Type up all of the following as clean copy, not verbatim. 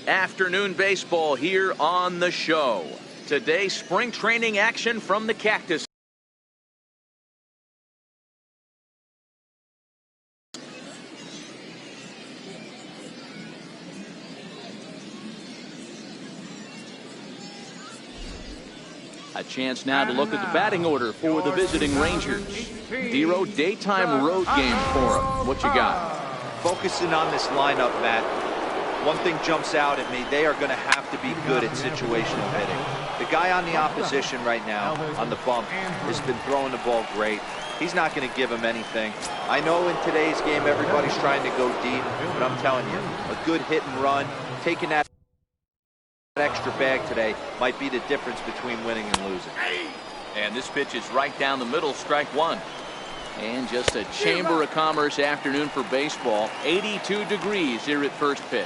Afternoon baseball here on the show. Today, spring training action from the Cactus. A chance now to look at the batting order for the visiting Rangers. Dero, daytime road game for them. What you got? Focusing on this lineup, Matt. One thing jumps out at me. They are going to have to be good at situational hitting. The guy on the opposition right now on the bump has been throwing the ball great. He's not going to give him anything. I know in today's game everybody's trying to go deep, but I'm telling you, a good hit and run, taking that extra bag today might be the difference between winning and losing. And this pitch is right down the middle, strike one. And just a Chamber of Commerce afternoon for baseball. 82 degrees here at first pitch.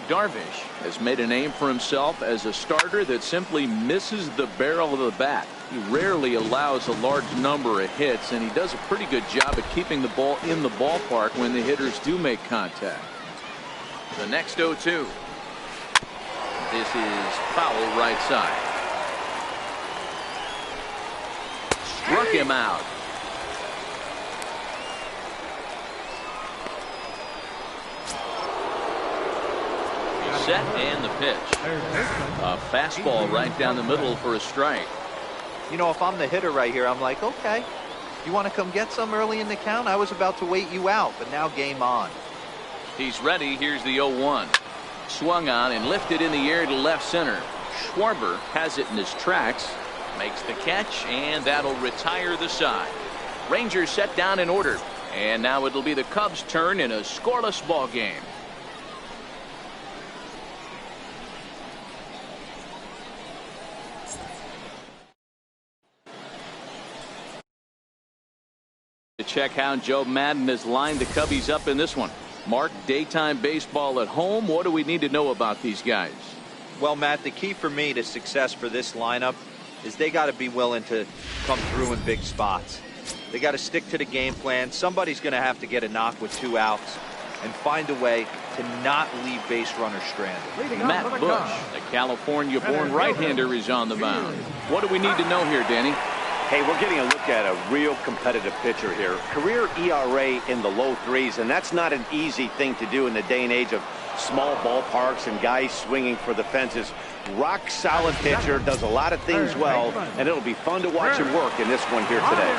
Darvish has made a name for himself as a starter that simply misses the barrel of the bat. He rarely allows a large number of hits, and he does a pretty good job at keeping the ball in the ballpark when the hitters do make contact. The next 0-2. This is foul right side. Struck him out. Set and the pitch. A fastball right down the middle for a strike. You know, if I'm the hitter right here, I'm like, okay, you want to come get some early in the count? I was about to wait you out, but now game on. He's ready. Here's the 0-1. Swung on and lifted in the air to left center. Schwarber has it in his tracks, makes the catch, and that'll retire the side. Rangers set down in order, and now it'll be the Cubs' turn in a scoreless ball game. To check how Joe Madden has lined the Cubbies up in this one. Mark, daytime baseball at home. What do we need to know about these guys? Well, Matt, the key for me to success for this lineup is they got to be willing to come through in big spots. They got to stick to the game plan. Somebody's going to have to get a knock with 2 outs and find a way to not leave base runners stranded. Matt Bush, the California-born right-hander, is on the mound. What do we need to know here, Danny? Hey, we're getting a look at a real competitive pitcher here. Career ERA in the low 3s, and that's not an easy thing to do in the day and age of small ballparks and guys swinging for the fences. Rock solid pitcher, does a lot of things well, and it'll be fun to watch him work in this one here today.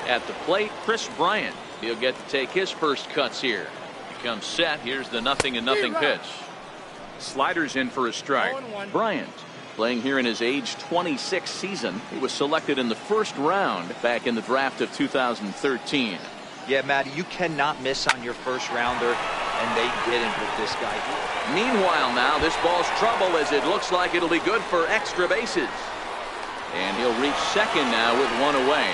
At the plate, Chris Bryant. He'll get to take his first cuts here. He comes set. Here's the 0-0 pitch. Sliders in for a strike. Bryant, playing here in his age 26 season. He was selected in the first round back in the draft of 2013. Yeah, Matt, you cannot miss on your first rounder, and they didn't with this guy here. Meanwhile, now this ball's trouble as it looks like it'll be good for extra bases. And he'll reach second now with 1 away.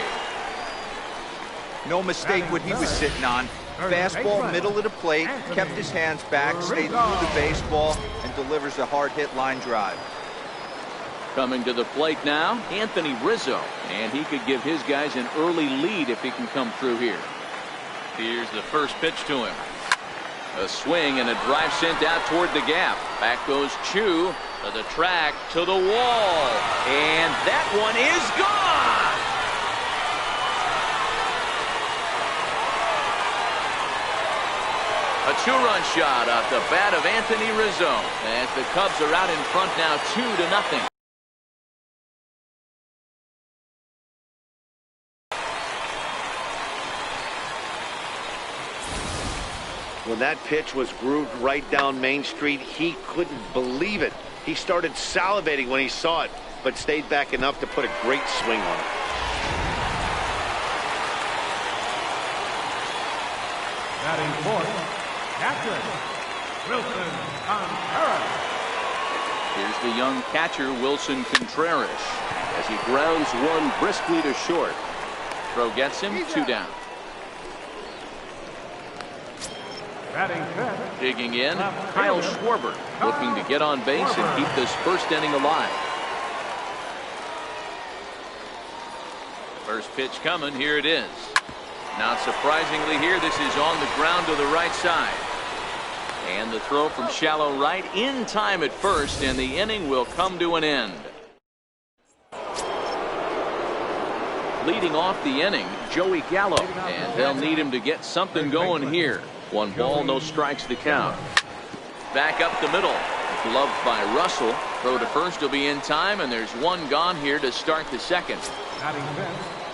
No mistake what he was sitting on. Fastball, middle of the plate, kept his hands back, stayed through the baseball, and delivers a hard hit line drive. Coming to the plate now, Anthony Rizzo, and he could give his guys an early lead if he can come through here. Here's the first pitch to him. A swing and a drive sent out toward the gap. Back goes Chu to the track, to the wall, and that one is gone. A 2-run shot off the bat of Anthony Rizzo as the Cubs are out in front now 2-0. When that pitch was grooved right down Main Street, he couldn't believe it. He started salivating when he saw it, but stayed back enough to put a great swing on it. Batting fourth, catcher Wilson Contreras. Here's the young catcher Wilson Contreras as he grounds one briskly to short. Throw gets him, 2 down. Batting fifth, Digging in, Kyle Schwarber looking to get on base and keep this first inning alive. First pitch coming, here it is. Not surprisingly here, this is on the ground to the right side. And the throw from shallow right in time at first, and the inning will come to an end. Leading off the inning, Joey Gallo, and they'll need him to get something going here. 1 ball, no strikes to count. Back up the middle, gloved by Russell. Throw to first will be in time, and there's 1 gone here to start the second.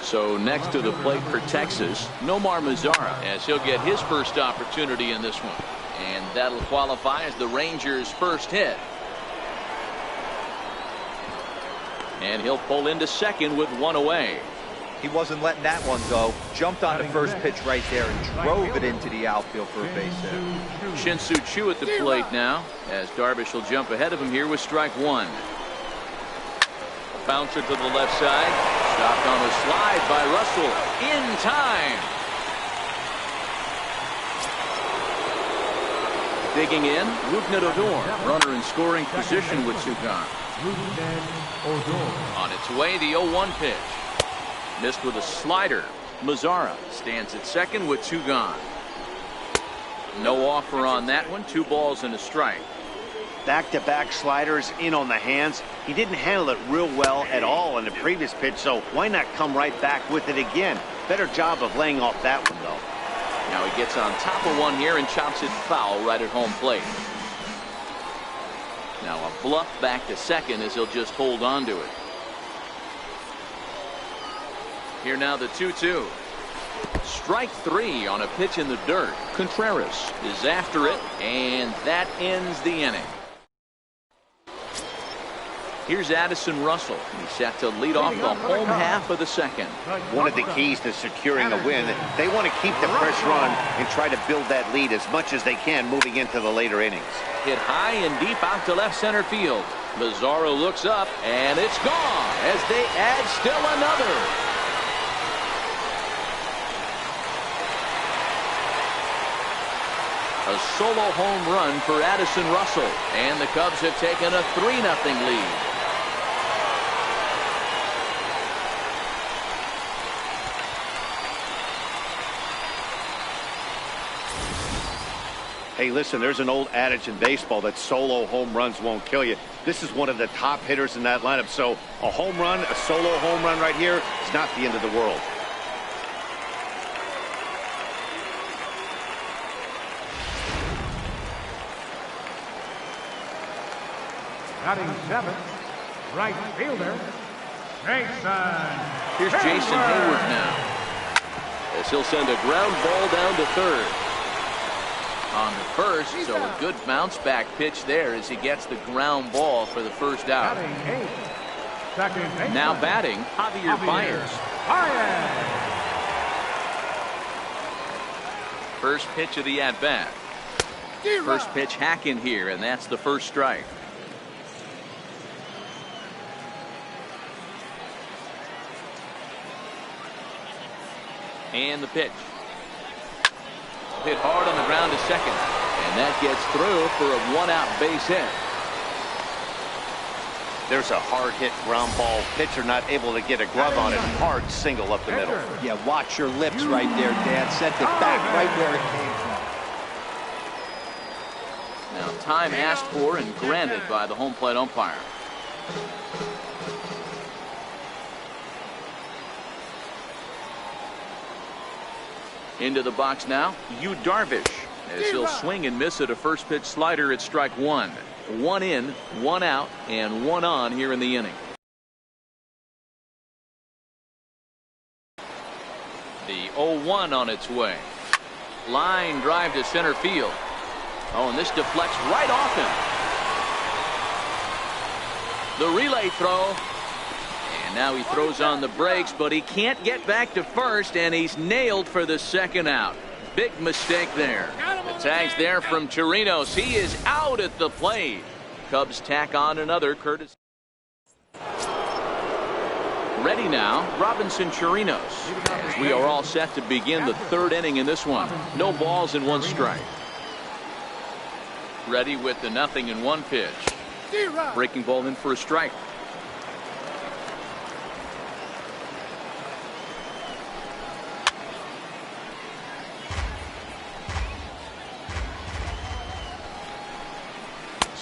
So next to the plate for Texas, Nomar Mazara, as he'll get his first opportunity in this one. And that'll qualify as the Rangers' first hit. And he'll pull into second with 1 away. He wasn't letting that one go. Jumped on the first pitch right there and drove it into the outfield for a base hit. Shin-Soo Choo at the plate now, as Darvish will jump ahead of him here with strike 1. A bouncer to the left side. Stopped on a slide by Russell. In time. Digging in, Rougned Odor. Runner in scoring position with Sugan. On its way, the 0-1 pitch. Missed with a slider. Mazara stands at second with 2 gone. No offer on that one. 2 balls and a strike. Back-to-back sliders in on the hands. He didn't handle it real well at all in the previous pitch, so why not come right back with it again? Better job of laying off that one, though. Now he gets on top of one here and chops it foul right at home plate. Now a bluff back to second as he'll just hold on to it. Here now the 2-2. Strike 3 on a pitch in the dirt. Contreras is after it, and that ends the inning. Here's Addison Russell. He's set to lead off the home half of the second. One of the keys to securing a win, they want to keep the pressure on and try to build that lead as much as they can moving into the later innings. Hit high and deep out to left center field. Mazara looks up, and it's gone as they add still another. A solo home run for Addison Russell, and the Cubs have taken a 3-0 lead. Hey, listen, there's an old adage in baseball that solo home runs won't kill you. This is one of the top hitters in that lineup, so a home run, a solo home run right here is not the end of the world. Batting 7th, right fielder, Jason. Here's Jason Hayward now, as he'll send a ground ball down to third. On the first, so a good bounce back pitch there as he gets the ground ball for the first out. Now batting, Javier Baez. First pitch of the at-bat. First pitch hack in here, and that's the first strike. And the pitch. Hit hard on the ground to second, and that gets through for a 1-out base hit. There's a hard hit ground ball. Pitcher not able to get a glove on it. Hard single up the middle. Yeah, watch your lips right there, Dan. Sent it back right where it came from. Now time asked for and granted by the home plate umpire. Into the box now, Yu Darvish, as he'll swing and miss at a first pitch slider at strike 1. 1 in, 1 out, and 1 on here in the inning. The 0-1 on its way. Line drive to center field. Oh, and this deflects right off him. The relay throw. And now he throws on the brakes, but he can't get back to first, and he's nailed for the second out. Big mistake there. The tag's there from Chirinos. He is out at the plate. Cubs tack on another courtesy. Ready now, Robinson Chirinos, as we are all set to begin the third inning in this one. No balls and 1 strike. Ready with the 0-1 pitch. Breaking ball in for a strike.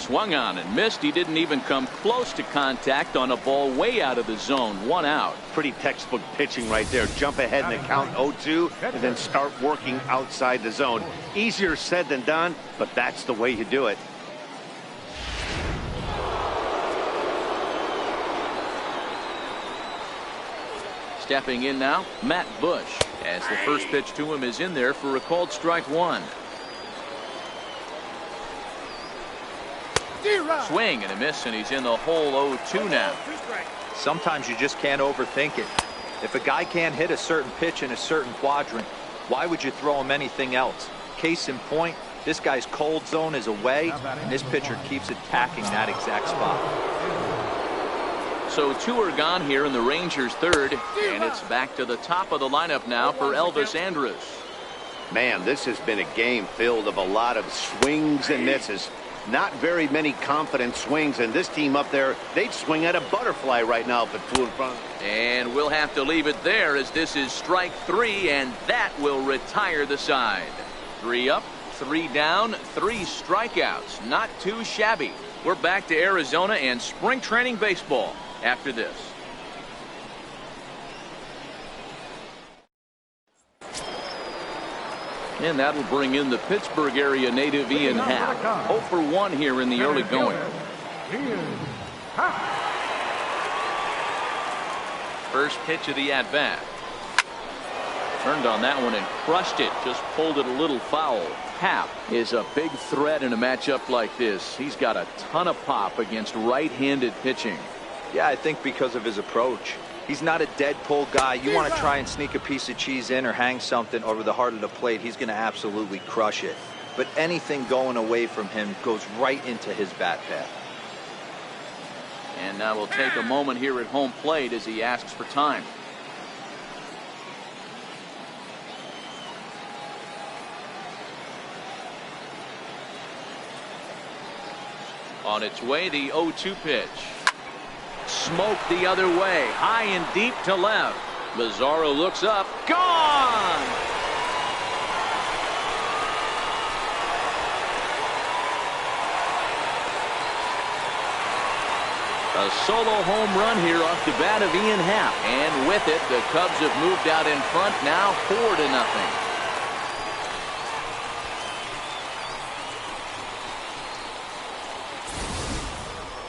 swung on and missed. He didn't even come close to contact on a ball way out of the zone. 1 out. Pretty textbook pitching right there. Jump ahead in the count 0-2 and then start working outside the zone. Easier said than done, but that's the way you do it. Stepping in now, Matt Bush, as the first pitch to him is in there for a called strike 1. Swing and a miss, and he's in the hole 0-2 now. Sometimes you just can't overthink it. If a guy can't hit a certain pitch in a certain quadrant, why would you throw him anything else? Case in point, this guy's cold zone is away, and this pitcher keeps attacking that exact spot. So 2 are gone here in the Rangers' third, and it's back to the top of the lineup now for Elvis Andrus. Man, this has been a game filled of a lot of swings and misses. Not very many confident swings, and this team up there, they'd swing at a butterfly right now if it flew in front. And we'll have to leave it there, as this is strike 3, and that will retire the side. 3 up, 3 down, 3 strikeouts. Not too shabby. We're back to Arizona and spring training baseball after this. And that'll bring in the Pittsburgh area native Ian Happ. 0 for 1 here in the early going. First pitch of the at-bat. Turned on that one and crushed it. Just pulled it a little foul. Happ is a big threat in a matchup like this. He's got a ton of pop against right-handed pitching. Yeah, I think because of his approach. He's not a dead pull guy. You want to try and sneak a piece of cheese in or hang something over the heart of the plate, he's going to absolutely crush it. But anything going away from him goes right into his bat path. And now we'll take a moment here at home plate as he asks for time. On its way, the 0-2 pitch. Smoke the other way, high and deep to left. Lazaro looks up, gone! A solo home run here off the bat of Ian Happ. And with it, the Cubs have moved out in front now 4-0.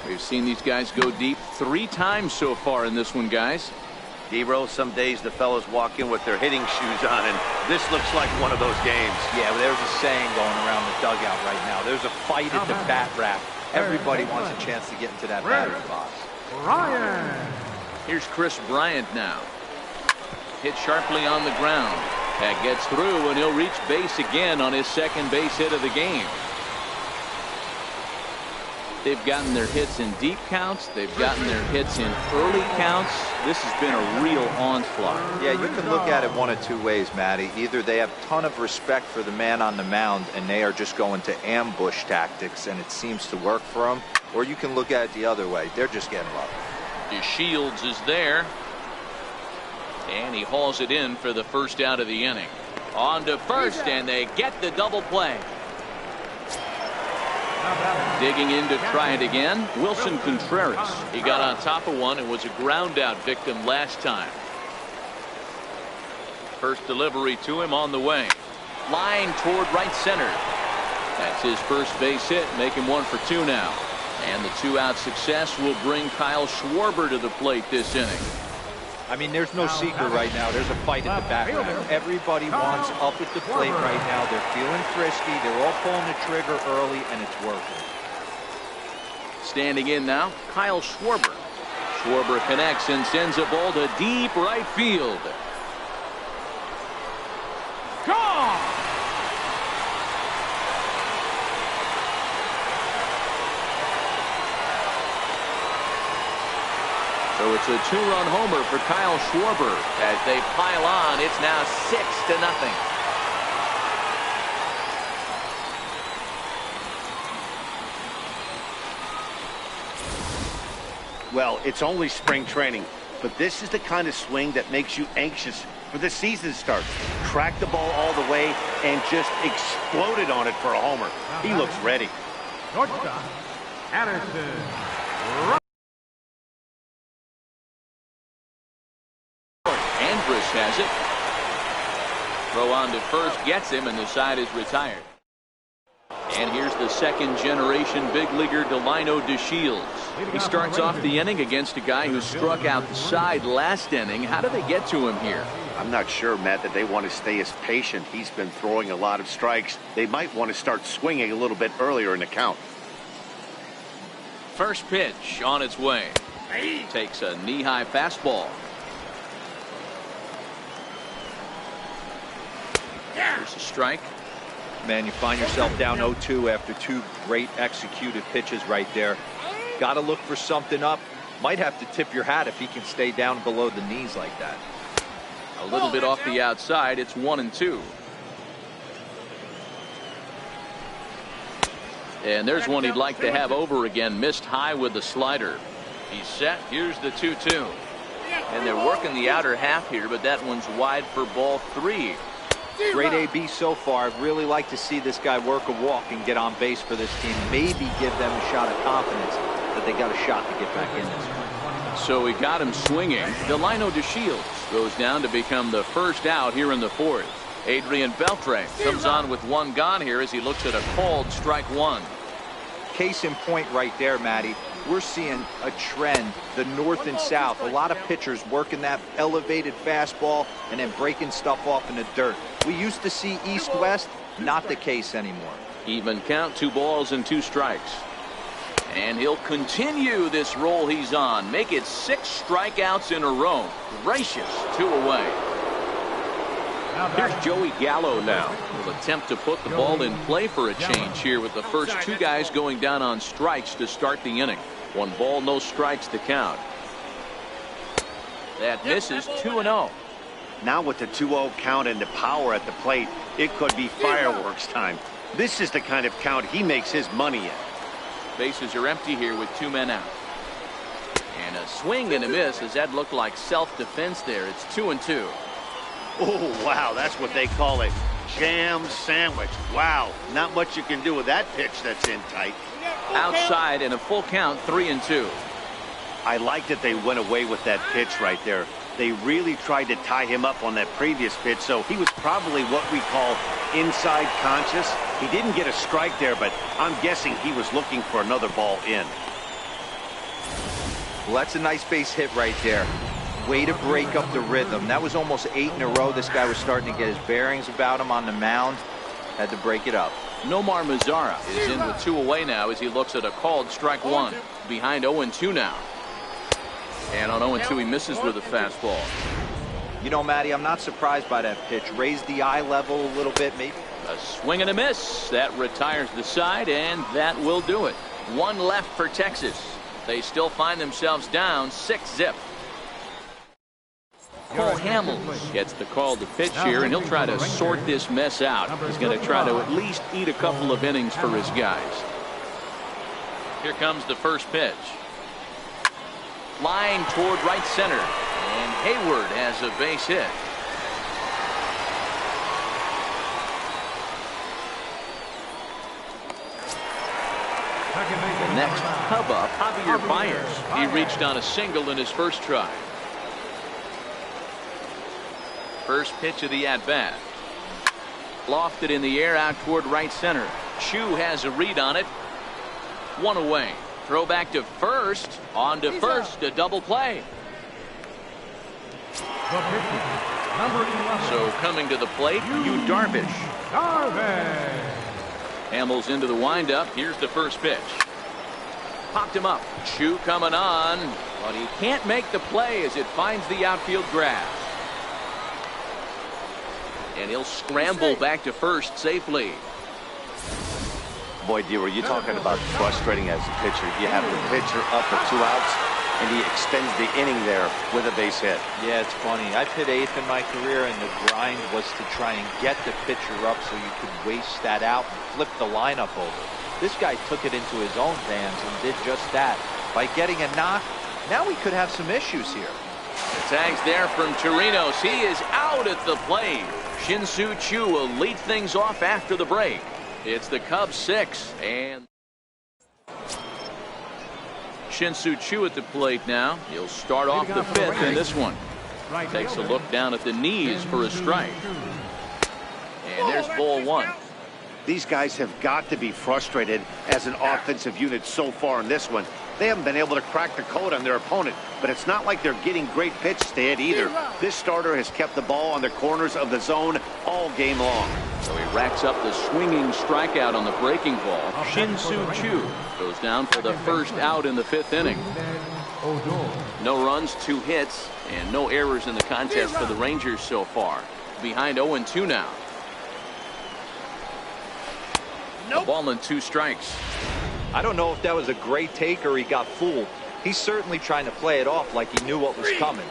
We've seen these guys go deep 3 times so far in this one, guys. D-Row, some days the fellas walk in with their hitting shoes on, and this looks like one of those games. Yeah, well, there's a saying going around the dugout right now. There's a fight at the bat rack. Everybody wants a chance to get into that batter's box. Bryant. Here's Chris Bryant now. Hit sharply on the ground. That gets through, and he'll reach base again on his second base hit of the game. They've gotten their hits in deep counts. They've gotten their hits in early counts. This has been a real onslaught. Yeah, you can look at it one of 2 ways, Matty. Either they have a ton of respect for the man on the mound and they are just going to ambush tactics and it seems to work for them, or you can look at it the other way. They're just getting lucky. DeShields is there, and he hauls it in for the first out of the inning. On to first, and they get the double play. Digging in to try it again, Wilson Contreras. He got on top of one and was a ground out victim last time. First delivery to him on the way. Line toward right center. That's his first base hit, making 1 for 2 now. And the 2-out success will bring Kyle Schwarber to the plate this inning. I mean, there's no secret right now. There's a fight at the bat rack. Everybody wants up at the plate right now. They're feeling frisky. They're all pulling the trigger early, and it's working. Standing in now, Kyle Schwarber. Schwarber connects and sends a ball to deep right field. Gone! So it's a 2-run homer for Kyle Schwarber. As they pile on, it's now 6-0. Well, it's only spring training, but this is the kind of swing that makes you anxious for the season start. Track the ball all the way and just exploded on it for a homer. He looks ready. Anderson. Andrus has it. Throw on to first gets him, and the side is retired. And here's the second-generation big leaguer Delino DeShields. He starts off the inning against a guy who struck out the side last inning. How do they get to him here? I'm not sure, Matt, that they want to stay as patient. He's been throwing a lot of strikes. They might want to start swinging a little bit earlier in the count. First pitch on its way. Takes a knee-high fastball. Here's a strike. Man, you find yourself down 0-2 after two great executed pitches right there. Got to look for something up. Might have to tip your hat if he can stay down below the knees like that. A little bit off the outside. It's 1-2. And there's one he'd like to have over again. Missed high with the slider. He's set. Here's the 2-2. And they're working the outer half here, but that one's wide for ball 3. Great AB so far. I'd really like to see this guy work a walk and get on base for this team. Maybe give them a shot of confidence that they got a shot to get back in this one. So he got him swinging. Delino DeShields goes down to become the first out here in the fourth. Adrian Beltre comes on with one gone here as he looks at a called strike one. Case in point right there, Matty. We're seeing a trend, the north and south. A lot of pitchers working that elevated fastball and then breaking stuff off in the dirt. We used to see east-west, not the case anymore. Even count, 2 balls and 2 strikes. And he'll continue this roll he's on. Make it 6 strikeouts in a row. Gracious, 2 away. Here's Joey Gallo now. Will attempt to put the ball in play for a change here with the first 2 guys going down on strikes to start the inning. 1 ball, no strikes to count. That misses. 2-0. Now with the 2-0 count and the power at the plate, it could be fireworks time. This is the kind of count he makes his money in. Bases are empty here with 2 men out. And a swing and a miss as that looked like self-defense there. It's 2-2. Oh, wow, that's what they call it. Jam sandwich. Wow, not much you can do with that pitch that's in tight. Outside and a full count, 3-2. I like that they went away with that pitch right there. They really tried to tie him up on that previous pitch, so he was probably what we call inside conscious. He didn't get a strike there, but I'm guessing he was looking for another ball in. Well, that's a nice base hit right there. Way to break up the rhythm. That was almost 8 in a row. This guy was starting to get his bearings about him on the mound. Had to break it up. Nomar Mazara is in with 2 away now as he looks at a called strike one. Behind 0-2 now. And on 0-2 he misses with a fastball. You know, Matty, I'm not surprised by that pitch. Raise the eye level a little bit, maybe. A swing and a miss. That retires the side, and that will do it. 1 left for Texas. They still find themselves down 6-0. Cole Hamels gets the call to pitch here, and he'll try to sort this mess out. He's going to try to at least eat a couple of innings for his guys. Here comes the first pitch. Line toward right center, and Hayward has a base hit. The next Cub up, Javier Baez. He reached on a single in his first try. First pitch of the at-bat. Lofted in the air out toward right center. Chu has a read on it. 1 away. Throw back to first. On to first. A double play. So coming to the plate, Yu Darvish. Hamels into the windup. Here's the first pitch. Popped him up. Chu coming on. But he can't make the play as it finds the outfield grass. And he'll scramble back to first safely. Boy, D, were you talking about frustrating as a pitcher? You have the pitcher up for 2 outs, and he extends the inning there with a base hit. Yeah, it's funny. I hit 8th in my career, and the grind was to try and get the pitcher up so you could waste that out and flip the lineup over. This guy took it into his own hands and did just that. By getting a knock, now we could have some issues here. The tag's there from Chirinos. He is out at the plate. Shin-Soo Choo will lead things off after the break. It's the Cubs 6 and Shin-Soo Choo at the plate now. He'll start off the fifth in this one. Takes a look down at the knees for a strike. And there's ball one. These guys have got to be frustrated as an offensive unit so far in this one. They haven't been able to crack the code on their opponent, but it's not like they're getting great pitch stand either. This starter has kept the ball on the corners of the zone all game long. So he racks up the swinging strikeout on the breaking ball. Shin-Soo Choo goes down for the first out in the fifth inning. No runs, 2 hits, and no errors in the contest for the Rangers so far. Behind 0-2 now. A ball and 2 strikes. I don't know if that was a great take or he got fooled. He's certainly trying to play it off like he knew what was coming.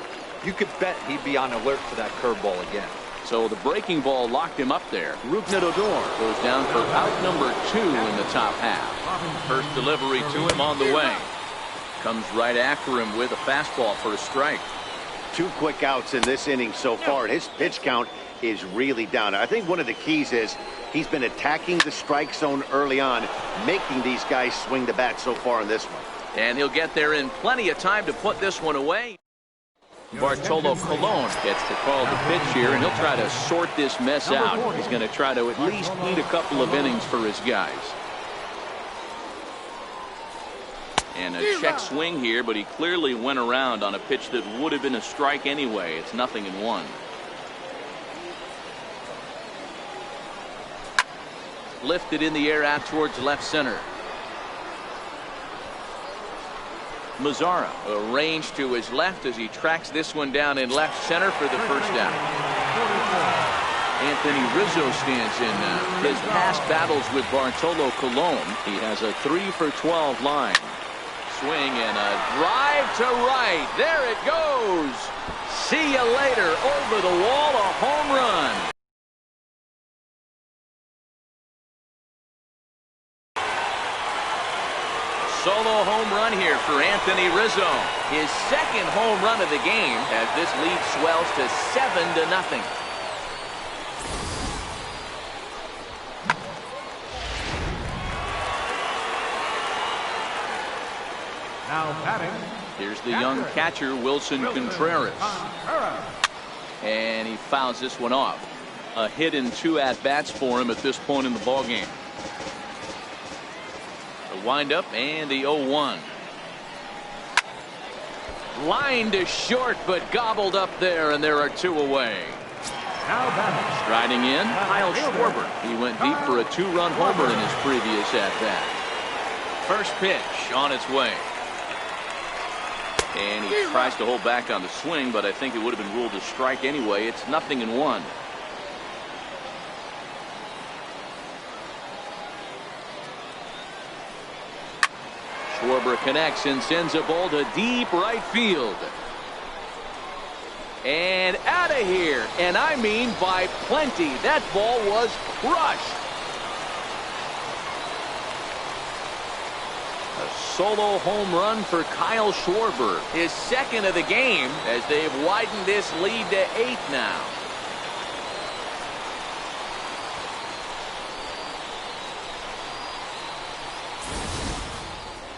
You could bet he'd be on alert for that curveball again. So the breaking ball locked him up there. Rougned Odor goes down for out number 2 in the top half. First delivery to him on the way. Comes right after him with a fastball for a strike. 2 quick outs in this inning so far, and his pitch count is really down. I think one of the keys is he's been attacking the strike zone early on, making these guys swing the bat so far in this one. And he'll get there in plenty of time to put this one away. Bartolo Colon gets to call the pitch here, and he'll try to sort this mess out. He's going to try to at least eat a couple of innings for his guys. And a check swing here, but he clearly went around on a pitch that would have been a strike anyway. It's 0-1. Lifted in the air out towards left center. Mazara arranged to his left as he tracks this one down in left center for the first out. Anthony Rizzo stands in now. His past battles with Bartolo Colon, he has a 3-for-12 line. Swing and a drive to right. There it goes. See you later. Over the wall, a home run. Solo home run here for Anthony Rizzo. His second home run of the game as this lead swells to 7-0. Now batting. Here's the young catcher, Wilson Contreras. And he fouls this one off. A hit and 2 at-bats for him at this point in the ballgame. The windup and the 0-1. Line to short, but gobbled up there, and there are 2 away. Now batting. Striding in, Kyle Schwarber. He went deep for a 2-run homer in his previous at-bat. First pitch on its way. And he tries to hold back on the swing, but I think it would have been ruled a strike anyway. It's 0-1. Schwarber connects and sends a ball to deep right field. And out of here. And I mean by plenty. That ball was crushed. A solo home run for Kyle Schwarber. His second of the game as they've widened this lead to 8 now.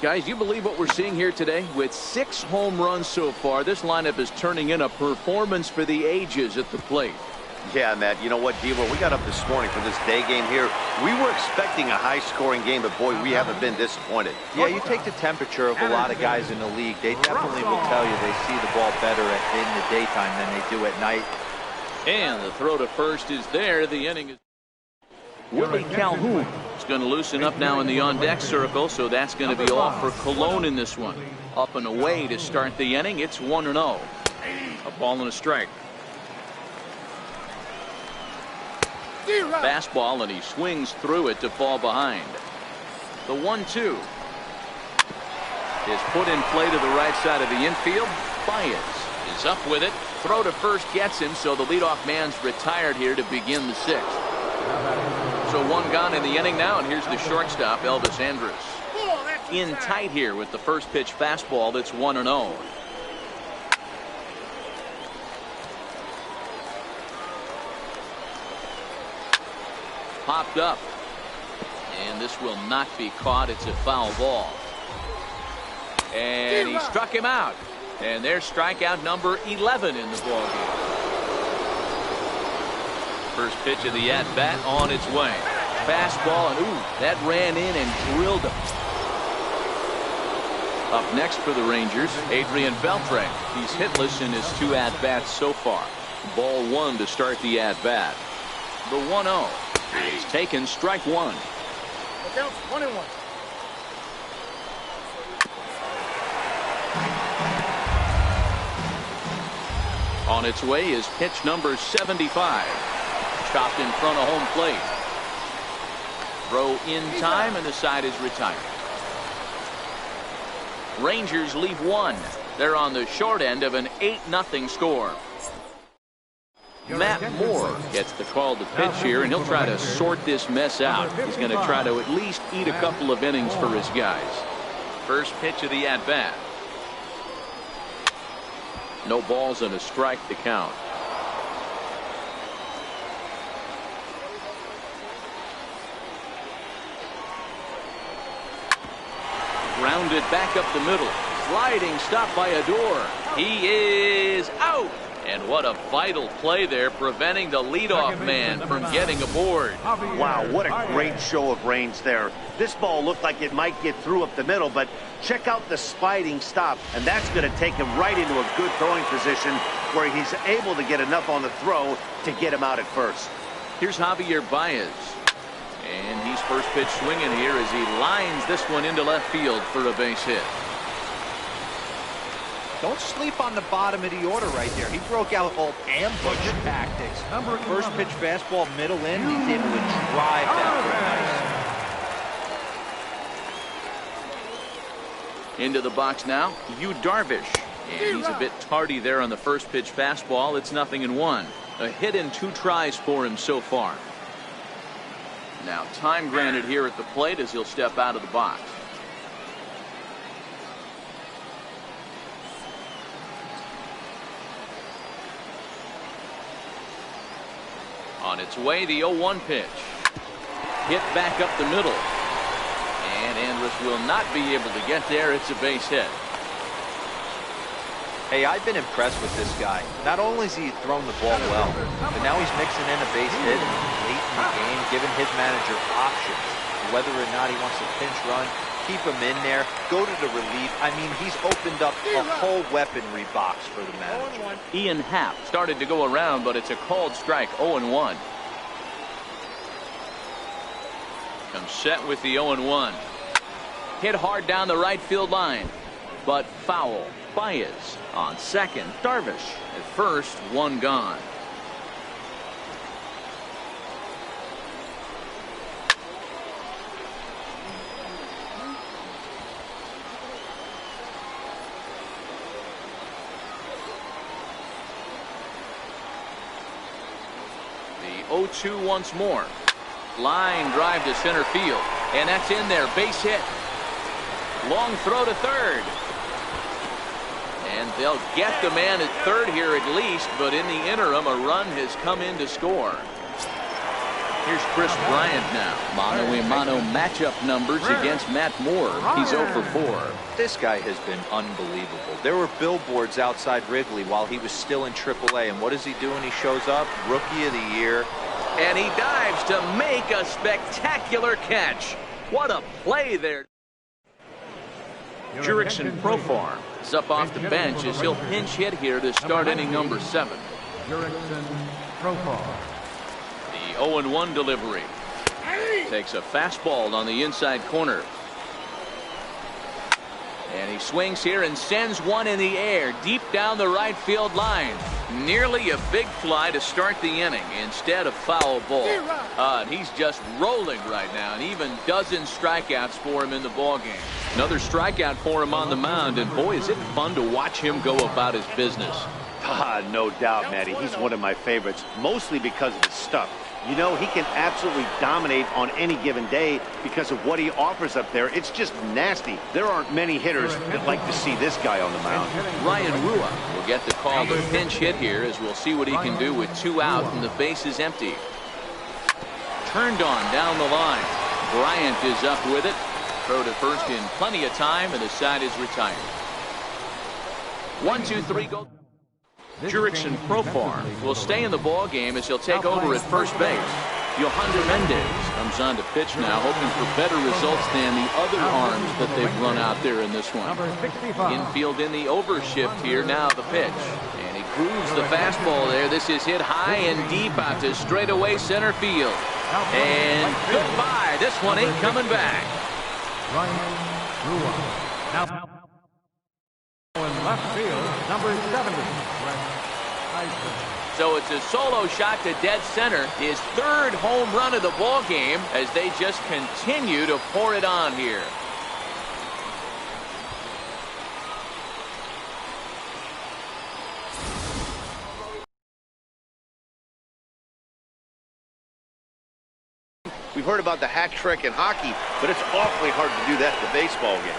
Guys, you believe what we're seeing here today? With 6 home runs so far, this lineup is turning in a performance for the ages at the plate. Yeah, Matt, you know what, Dealer, we got up this morning for this day game here. We were expecting a high-scoring game, but, boy, we haven't been disappointed. Yeah, you take the temperature of a lot of guys in the league. They definitely will tell you they see the ball better in the daytime than they do at night. And the throw to first is there. The inning is... Willie Calhoun is going to loosen up now in the on-deck circle, so that's going to be off for Colon in this one. Up and away to start the inning. It's 1-0. A ball and a strike. Fastball, and he swings through it to fall behind. The 1-2 is put in play to the right side of the infield. Baez is up with it. Throw to first gets him, so the leadoff man's retired here to begin the 6th. So 1 gone in the inning now, and here's the shortstop, Elvis Andrus. In tight here with the first pitch fastball. That's 1-0. Popped up, and this will not be caught. It's a foul ball. And struck him out. And there's strikeout number 11 in the ballgame. First pitch of the at-bat on its way. Fastball, and ooh, that ran in and drilled him. Up next for the Rangers, Adrian Beltre. He's hitless in his 2 at-bats so far. Ball 1 to start the at-bat. The 1-0 is taken, strike 1. Look out, 1-1. On its way is pitch number 75. Chopped in front of home plate. Throw in time, and the side is retired. Rangers leave 1. They're on the short end of an 8-0 score. Matt Moore gets the call to pitch here, and he'll try to sort this mess out. He's going to try to at least eat a couple of innings for his guys. First pitch of the at-bat. No balls and a strike to count. Grounded back up the middle. Sliding stop by Odor. He is out. And what a vital play there, preventing the leadoff man from getting aboard. Wow, what a great show of range there. This ball looked like it might get through up the middle, but check out the sliding stop, and that's going to take him right into a good throwing position where he's able to get enough on the throw to get him out at first. Here's Javier Baez. And he's first pitch swinging here as he lines this one into left field for a base hit. Don't sleep on the bottom of the order right there. He broke out all ambush tactics. First pitch fastball, middle in. He's able to drive that for nice. Into the box now, Yu Darvish. And he's a bit tardy there on the first pitch fastball. It's 0-1. A hit in 2 tries for him so far. Now time granted here at the plate as he'll step out of the box. On its way, the 0-1 pitch. Hit back up the middle. And Andrus will not be able to get there. It's a base hit. Hey, I've been impressed with this guy. Not only has he thrown the ball well, but now he's mixing in a base hit late in the game, giving his manager options. Whether or not he wants to pinch run, keep him in there, go to the relief. I mean, he's opened up a whole weaponry box for the manager. Ian Happ started to go around, but it's a called strike, 0-1. Comes set with the 0-1. Hit hard down the right field line, but foul. Baez on second. Darvish at first. 1 gone. The 0-2 once more. Line drive to center field, and that's in there. Base hit. Long throw to third. And they'll get the man at third here at least, but in the interim, a run has come in to score. Here's Chris Bryant now. Mano-a-mano matchup numbers against Matt Moore. He's 0 for 4. This guy has been unbelievable. There were billboards outside Wrigley while he was still in AAA, and what does he do when he shows up? Rookie of the Year. And he dives to make a spectacular catch. What a play there. Jurickson Profar is up off the bench as he'll pinch hit here to start inning number 7. Jurickson Profar. The 0-1 delivery. Takes a fastball on the inside corner. And he swings here and sends one in the air deep down the right field line. Nearly a big fly to start the inning instead of foul ball. And he's just rolling right now, and even dozens strikeouts for him in the ballgame. Another strikeout for him on the mound, and boy, is it fun to watch him go about his business. No doubt, Matty. He's one of my favorites, mostly because of his stuff. You know, he can absolutely dominate on any given day because of what he offers up there. It's just nasty. There aren't many hitters that like to see this guy on the mound. Ryan Rua will get the call to pinch hit here as we'll see what he can do with 2 out and the base is empty. Turned on down the line. Bryant is up with it. Throw to first in plenty of time, and the side is retired. 1, 2, 3, go. Jurickson Profar will stay in the ball game as he'll take over at first base. Yohander Mendez comes on to pitch now, hoping for better results than the other arms that they've run out there in this one. Infield in the overshift here. Now the pitch. And he grooves the fastball there. This is hit high and deep out to straightaway center field. And goodbye. This one ain't coming back. Now in left field, number 70. So it's a solo shot to dead center, his third home run of the ball game, as they just continue to pour it on here. We've heard about the hat trick in hockey, but it's awfully hard to do that in a baseball game.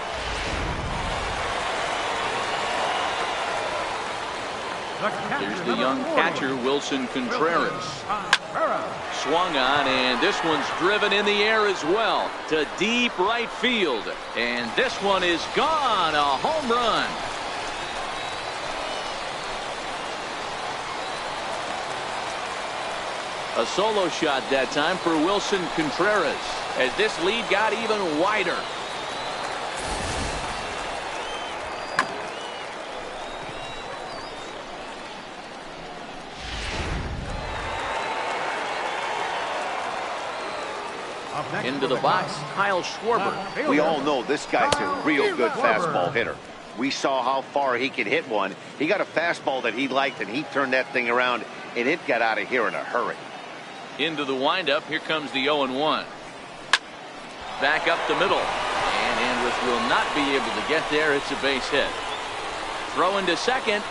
There's the young catcher, Wilson Contreras. Swung on, and this one's driven in the air as well to deep right field. And this one is gone, a home run. A solo shot that time for Wilson Contreras as this lead got even wider. Into the box, Kyle Schwarber. We all know this guy's a real good fastball hitter. We saw how far he could hit one. He got a fastball that he liked, and he turned that thing around, and it got out of here in a hurry. Into the windup. Here comes the 0-1. Back up the middle. And Andrus will not be able to get there. It's a base hit. Throw into second.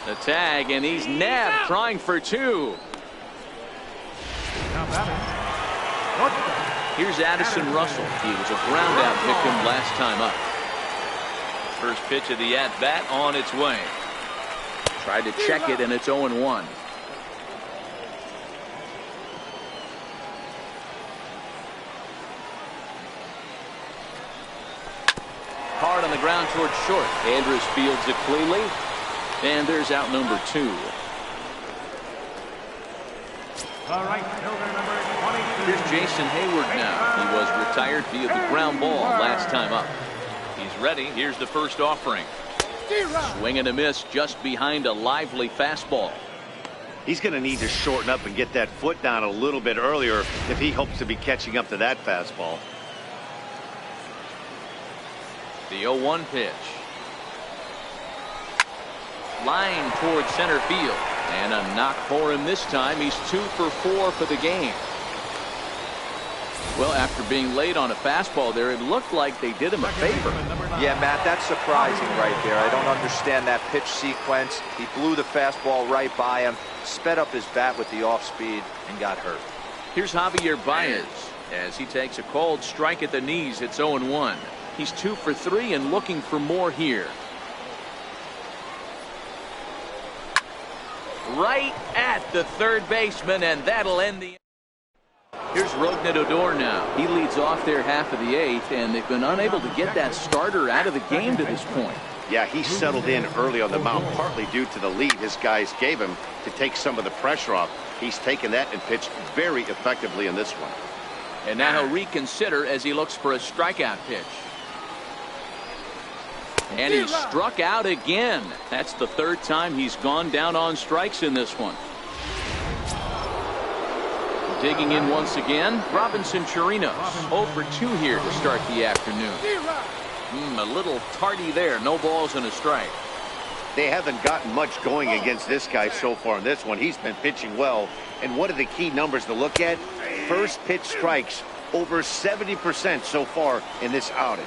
The tag, and he's nabbed trying for two. Here's Addison Russell. He was a ground out victim last time up. First pitch of the at-bat on its way. Tried to check it, and it's 0-1. Hard on the ground towards short. Andrus fields it cleanly. And there's out number 2. Here's Jason Hayward now. He was retired via the ground ball last time up. He's ready. Here's the first offering. Swing and a miss just behind a lively fastball. He's going to need to shorten up and get that foot down a little bit earlier if he hopes to be catching up to that fastball. The 0-1 pitch. Line towards center field. And a knock for him this time. He's 2 for 4 for the game. Well, after being late on a fastball there, it looked like they did him a favor. Yeah, Matt, that's surprising right there. I don't understand that pitch sequence. He blew the fastball right by him, sped up his bat with the off speed, and got hurt. Here's Javier Baez as he takes a cold strike at the knees. It's 0-1. He's 2 for 3 and looking for more here. Right at the third baseman, and that'll end the. Here's Rougned Odor now. He leads off their half of the 8th, and they've been unable to get that starter out of the game to this point. Yeah, he settled in early on the mound, partly due to the lead his guys gave him to take some of the pressure off. He's taken that and pitched very effectively in this one. And now he'll reconsider as he looks for a strikeout pitch. And he struck out again. That's the third time he's gone down on strikes in this one. Digging in once again, Robinson Chirinos. 0 for 2 here to start the afternoon. A little tardy there. No balls and a strike. They haven't gotten much going against this guy so far in this one. He's been pitching well. And what are the key numbers to look at? First pitch strikes, over 70% so far in this outing.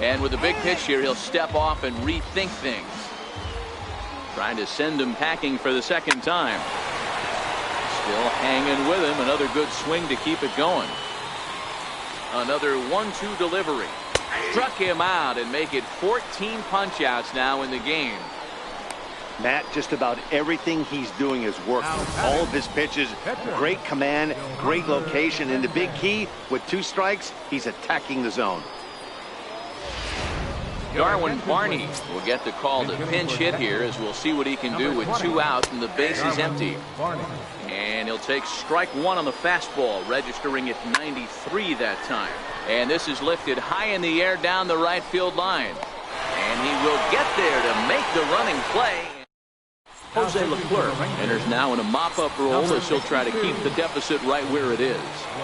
And with a big pitch here, he'll step off and rethink things. Trying to send him packing for the second time. Still hanging with him. Another good swing to keep it going. Another 1-2 delivery. Struck him out and make it 14 punch-outs now in the game. Matt, just about everything he's doing is working. All of his pitches, great command, great location, and the big key, with 2 strikes, he's attacking the zone. Darwin Barney will get the call to pinch hit here, as we'll see what he can do with 2 outs and the base is empty. And he'll take strike 1 on the fastball, registering at 93 that time. And this is lifted high in the air down the right field line. And he will get there to make the running play. Jose Leclerc enters now in a mop-up role as he'll try to keep the deficit right where it is.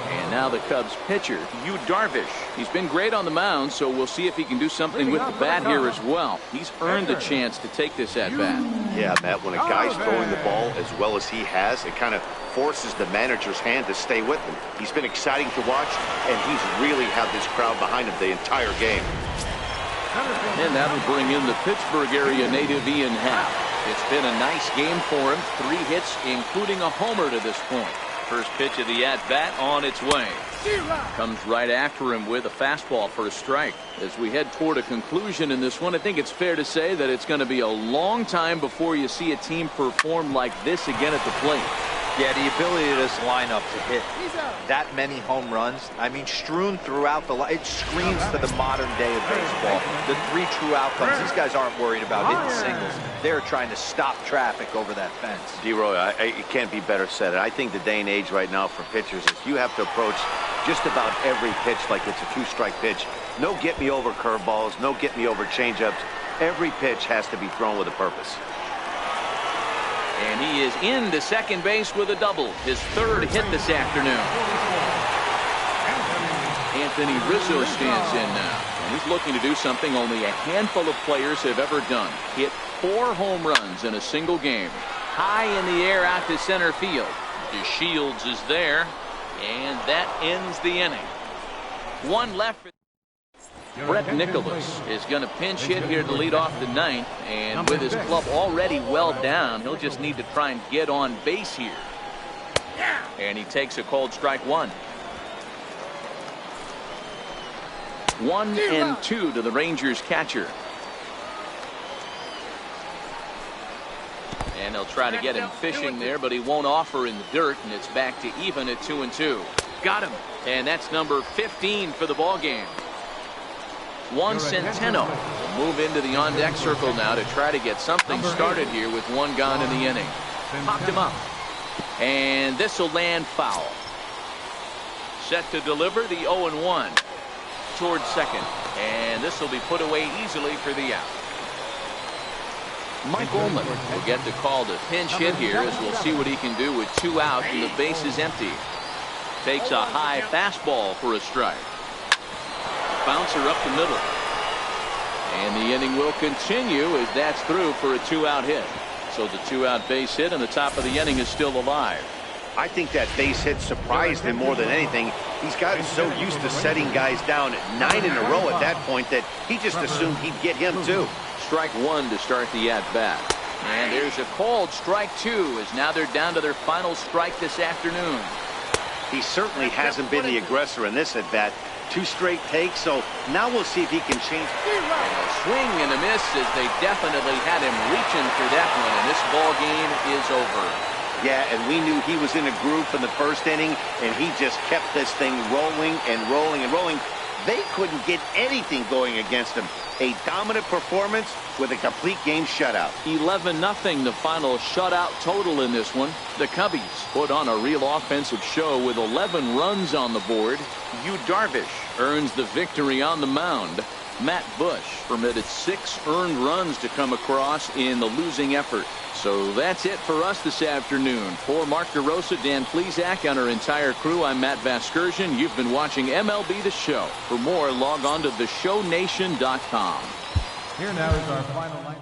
And now the Cubs pitcher, Yu Darvish. He's been great on the mound, so we'll see if he can do something with the bat here as well. He's earned the chance to take this at-bat. Yeah, Matt, when a guy's throwing the ball as well as he has, it kind of forces the manager's hand to stay with him. He's been exciting to watch, and he's really had this crowd behind him the entire game. And that'll bring in the Pittsburgh area native Ian Happ. It's been a nice game for him. 3 hits, including a homer to this point. First pitch of the at-bat on its way. Comes right after him with a fastball for a strike. As we head toward a conclusion in this one, I think it's fair to say that it's going to be a long time before you see a team perform like this again at the plate. Yeah, the ability of this lineup to hit that many home runs, I mean, strewn throughout the line, it screams to the modern day of baseball. The 3 true outcomes, these guys aren't worried about hitting singles. They're trying to stop traffic over that fence. D-Roy, it can't be better said. I think the day and age right now for pitchers is you have to approach just about every pitch like it's a 2-strike pitch. No get-me-over curveballs, no get-me-over changeups. Every pitch has to be thrown with a purpose. And he is into second base with a double. His 3rd hit this afternoon. Anthony Rizzo stands in now. And he's looking to do something only a handful of players have ever done. Hit 4 home runs in a single game. High in the air out to center field. DeShields is there. And that ends the inning. 1 left. Brett Nicholas is going to pinch hit here to lead off the 9th, and with his club already well down, he'll just need to try and get on base here. And he takes a called strike 1. 1-2 to the Rangers catcher. And they'll try to get him fishing there, but he won't offer in the dirt, and it's back to even at 2-2. Got him. And that's number 15 for the ball game. Juan Centeno will move into the on-deck circle now to try to get something started here with 1 gone in the inning. Popped him up. And this will land foul. Set to deliver the 0-1 towards second. And this will be put away easily for the out. Mike Ullman will get the call to pinch hit here, as we'll see what he can do with 2 out and the base is empty. Takes a high fastball for a strike. Bouncer up the middle. And the inning will continue as that's through for a 2-out hit. So the 2-out base hit and the top of the inning is still alive. I think that base hit surprised him more than anything. He's gotten so used to setting guys down at 9 in a row at that point that he just assumed he'd get him too. Strike 1 to start the at-bat. And there's a called strike 2 as now they're down to their final strike this afternoon. He certainly hasn't been the aggressor in this at-bat. 2 straight takes, so now we'll see if he can change. And a swing and a miss as they definitely had him reaching for that one, and this ball game is over. Yeah, and we knew he was in a groove from the 1st inning, and he just kept this thing rolling and rolling and rolling. They couldn't get anything going against him. A dominant performance with a complete game shutout. 11-0 the final shutout total in this one. The Cubbies put on a real offensive show with 11 runs on the board. Yu Darvish earns the victory on the mound. Matt Bush permitted 6 earned runs to come across in the losing effort. So that's it for us this afternoon. For Mark DeRosa, Dan Plesac, and our entire crew, I'm Matt Vasgersian. You've been watching MLB The Show. For more, log on to theshownation.com. Here now is our final line.